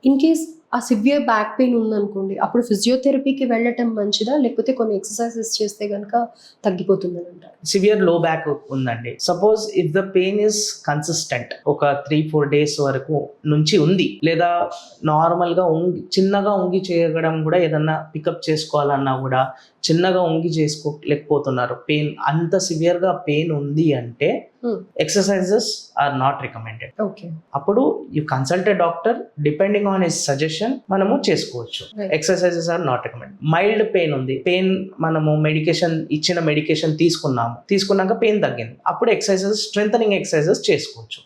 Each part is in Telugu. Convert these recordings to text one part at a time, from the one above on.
ఇన్ కేస్ ఆ సివియర్ బ్యాక్ పెయిన్ ఉందనుకోండి, అప్పుడు ఫిజియోథెరపీకి వెళ్ళటం మంచిదా, లేకపోతే కొన్ని ఎక్సర్సైజెస్ చేస్తే కనుక తగ్గిపోతుందని అంటారు? సివియర్ లో బ్యాక్ ఉందండి, suppose if the pain is consistent, ఒక 3-4 డేస్ వరకు నుంచి ఉంది, లేదా నార్మల్గా చిన్నగా ఉంగి చేయడం కూడా, ఏదన్నా పికప్ చేసుకోవాలన్నా కూడా చిన్నగా ఉంగి చేసుకోలేకపోతున్నారు, పెయిన్ అంత సివియర్గా పెయిన్ ఉంది అంటే exercises are not recommended. Okay, అప్పుడు you consult a doctor, depending on his suggestion మనము చేసుకోవచ్చు. Exercises are not recommended. Mild pain ఉంది, పెయిన్ మనము ఇచ్చిన మెడికేషన్ తీసుకున్నాక పెయిన్ తగ్గింది, అప్పుడు ఎక్సర్సైజెస్, స్ట్రెంథనింగ్ ఎక్సర్సైజెస్ చేసుకోవచ్చు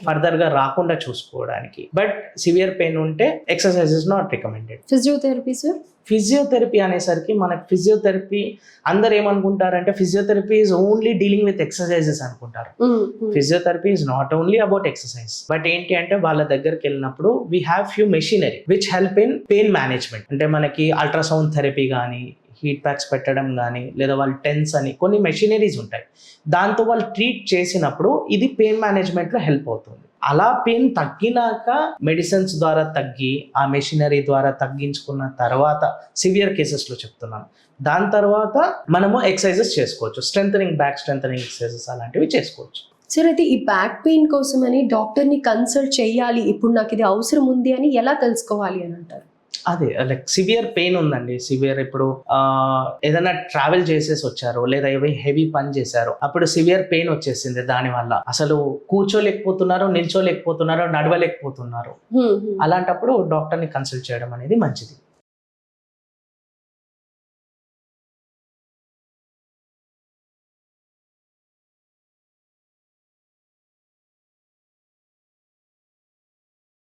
ఫర్దర్ గా రాకుండా చూసుకోవడానికి. బట్ సివియర్ పెయిన్ ఉంటే exercises not recommended. Physiotherapy sir? Physiotherapy అనేసరికి మనకి ఫిజియోథెరపీ అందరు ఏమనుకుంటారంటే physiotherapy is only dealing with exercises అనుకుంటారు. Physiotherapy is not only about exercise, but ఏంటి అంటే వాళ్ళ దగ్గరికి వెళ్ళినప్పుడు we have few machinery which help in pain management. అంటే మనకి అల్ట్రాసౌండ్ థెరపీ కానీ, హీట్ ప్యాక్స్ పెట్టడం కానీ, లేదా వాళ్ళు టెన్స్ అని కొన్ని మెషినరీస్ ఉంటాయి, దాంతో వాళ్ళు ట్రీట్ చేసినప్పుడు ఇది పెయిన్ మేనేజ్మెంట్లో హెల్ప్ అవుతుంది. అలా పెయిన్ తగ్గినాక మెడిసిన్స్ ద్వారా తగ్గి, ఆ మెషినరీ ద్వారా తగ్గించుకున్న తర్వాత, సివియర్ కేసెస్లో చెప్తున్నాను, దాని తర్వాత మనము ఎక్సర్సైజెస్ చేసుకోవచ్చు, బ్యాక్ స్ట్రెంథనింగ్ ఎక్సర్సైజెస్ అలాంటివి చేసుకోవచ్చు. సార్, అయితే ఈ బ్యాక్ పెయిన్ కోసమని డాక్టర్ని కన్సల్ట్ చేయాలి, ఇప్పుడు నాకు ఇది అవసరం ఉంది అని ఎలా తెలుసుకోవాలి అని అంటారు? అదే లైక్ సివియర్ పెయిన్ ఉందండి, సివియర్ ఇప్పుడు ఏదైనా ట్రావెల్ చేసేసి వచ్చారు, లేదా హెవీ పని చేశారు, అప్పుడు సివియర్ పెయిన్ వచ్చేసింది, దానివల్ల అసలు కూర్చోలేకపోతున్నారు, నిల్చోలేకపోతున్నారు, నడవలేకపోతున్నారు, అలాంటప్పుడు డాక్టర్ని కన్సల్ట్ చేయడం అనేది మంచిది.